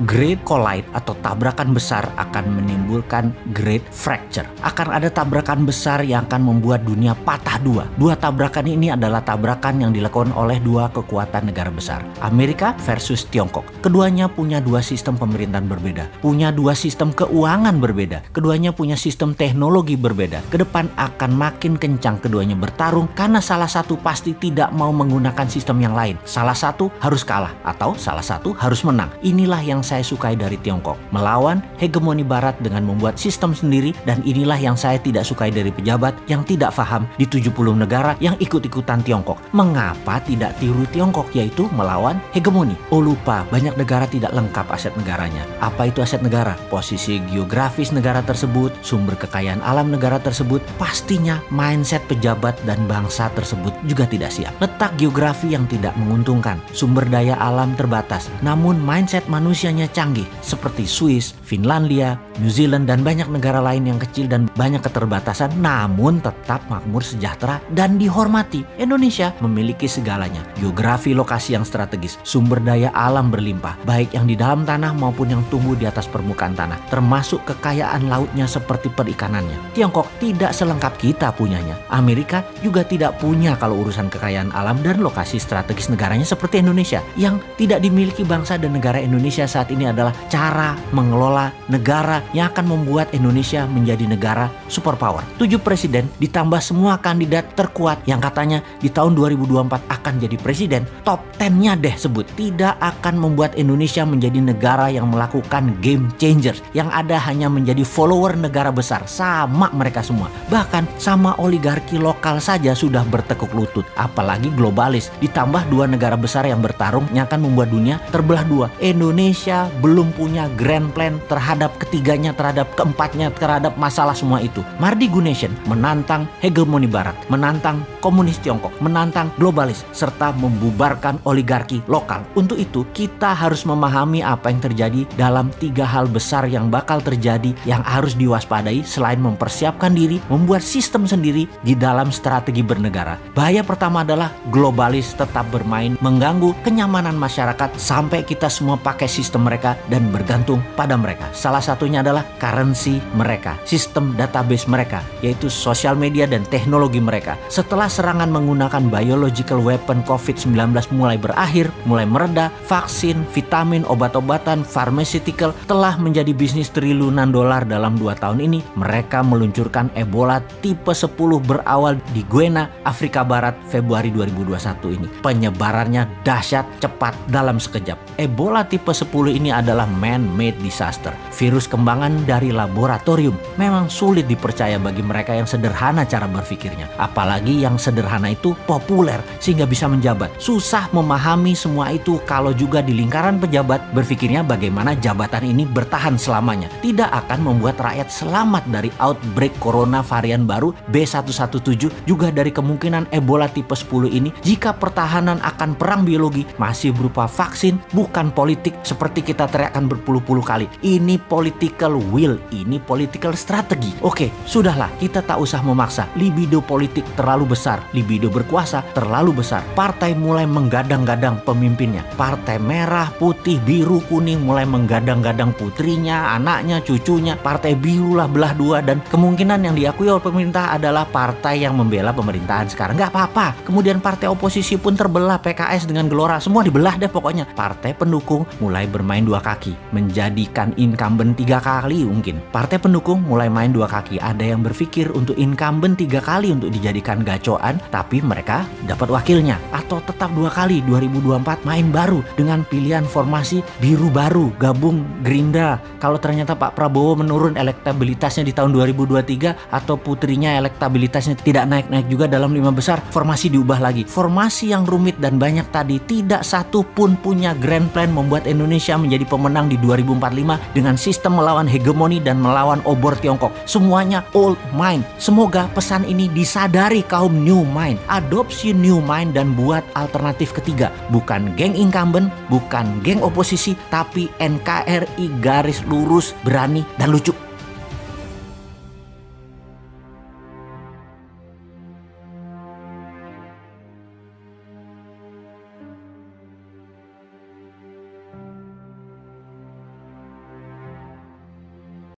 Great collide atau tabrakan besar akan menimbulkan great fracture. Akan ada tabrakan besar yang akan membuat dunia patah dua. Dua tabrakan ini adalah tabrakan yang dilakukan oleh dua kekuatan negara besar, Amerika versus Tiongkok. Keduanya punya dua sistem pemerintahan berbeda, punya dua sistem keuangan berbeda, keduanya punya sistem teknologi berbeda. Kedepan akan makin kencang keduanya bertarung karena salah satu pasti tidak mau menggunakan sistem yang lain. Salah satu harus kalah atau salah satu harus menang. Inilah yang saya sukai dari Tiongkok, melawan hegemoni barat dengan membuat sistem sendiri, dan inilah yang saya tidak sukai dari pejabat yang tidak paham di 70 negara yang ikut-ikutan Tiongkok. Mengapa tidak tiru Tiongkok, yaitu melawan hegemoni? Oh lupa, banyak negara tidak lengkap aset negaranya. Apa itu aset negara? Posisi geografis negara tersebut, sumber kekayaan alam negara tersebut, pastinya mindset pejabat dan bangsa tersebut juga tidak siap. Letak geografi yang tidak menguntungkan, sumber daya alam terbatas, namun mindset manusianya canggih seperti Swiss, Finlandia, New Zealand, dan banyak negara lain yang kecil dan banyak keterbatasan namun tetap makmur, sejahtera, dan dihormati. Indonesia memiliki segalanya, geografi lokasi yang strategis, sumber daya alam berlimpah, baik yang di dalam tanah maupun yang tumbuh di atas permukaan tanah, termasuk kekayaan lautnya seperti perikanannya. Tiongkok tidak selengkap kita punyanya. Amerika juga tidak punya kalau urusan kekayaan alam dan lokasi strategis negaranya seperti Indonesia. Yang tidak dimiliki bangsa dan negara Indonesia saat ini adalah cara mengelola negara yang akan membuat Indonesia menjadi negara superpower. 7 presiden ditambah semua kandidat terkuat yang katanya di tahun 2024 akan jadi presiden, top 10-nya deh sebut, tidak akan membuat Indonesia menjadi negara yang melakukan game changers. Yang ada hanya menjadi follower negara besar, sama mereka semua. Bahkan sama oligarki lokal saja sudah bertekuk lutut, apalagi globalis. Ditambah dua negara besar yang bertarung yang akan membuat dunia terbelah dua. Indonesia belum punya grand plan terhadap ketiganya, terhadap keempatnya, terhadap masalah semua itu. Mardi Gunesion menantang hegemoni barat, menantang komunis Tiongkok, menantang globalis, serta membubarkan oligarki lokal. Untuk itu kita harus memahami apa yang terjadi dalam 3 hal besar yang bakal terjadi yang harus diwaspadai selain mempersiapkan diri, membuat sistem sendiri di dalam strategi bernegara. Bahaya pertama adalah globalis tetap bermain mengganggu kenyamanan masyarakat sampai kita semua pakai sistem mereka dan bergantung pada mereka. Salah satunya adalah currency mereka, sistem database mereka, yaitu sosial media dan teknologi mereka. Setelah serangan menggunakan biological weapon COVID-19 mulai berakhir, mulai mereda, vaksin, vitamin, obat-obatan, pharmaceutical telah menjadi bisnis triliunan dolar dalam 2 tahun ini. Mereka meluncurkan Ebola tipe 10 berawal di Guinea, Afrika Barat, Februari 2021 ini. Penyebarannya dahsyat, cepat, dalam sekejap. Ebola tipe 10 ini adalah man-made disaster, virus kembangan dari laboratorium. Memang sulit dipercaya bagi mereka yang sederhana cara berpikirnya, apalagi yang sederhana itu populer sehingga bisa menjabat. Susah memahami semua itu kalau juga di lingkaran pejabat berpikirnya bagaimana jabatan ini bertahan selamanya. Tidak akan membuat rakyat selamat dari outbreak corona varian baru B117, juga dari kemungkinan Ebola tipe 10 ini jika pertahanan akan perang biologi masih berupa vaksin, bukan politik seperti kita teriakkan berpuluh-puluh kali. Ini political will, ini political strategi. Oke, sudahlah, kita tak usah memaksa. Libido politik terlalu besar, libido berkuasa terlalu besar. Partai mulai menggadang-gadang pemimpinnya. Partai merah, putih, biru, kuning mulai menggadang-gadang putrinya, anaknya, cucunya. Partai biru lah belah dua, dan kemungkinan yang diakui oleh pemerintah adalah partai yang membela pemerintahan sekarang. Nggak apa-apa. Kemudian partai oposisi pun terbelah, PKS dengan Gelora, semua dibelah deh pokoknya. Partai pendukung mulai bermain 2 kaki, menjadikan incumbent 3 kali mungkin. Partai pendukung mulai main 2 kaki. Ada yang berpikir untuk incumbent 3 kali untuk dijadikan gacoan, tapi mereka dapat wakilnya. Atau tetap 2 kali, 2024 main baru dengan pilihan formasi biru baru, gabung Gerindra. Kalau ternyata Pak Prabowo menurun elektabilitasnya di tahun 2023 atau putrinya elektabilitasnya tidak naik-naik juga dalam 5 besar, formasi diubah lagi. Formasi yang rumit dan banyak tadi, tidak satu pun punya grand plan membuat Indonesia menjadi pemenang di 2045 dengan sistem melawan hegemoni dan melawan obor Tiongkok. Semuanya old mind. Semoga pesan ini disadari kaum new mind. Adopsi new mind dan buat alternatif ketiga. Bukan geng incumbent, bukan geng oposisi, tapi NKRI garis lurus, berani dan lucu.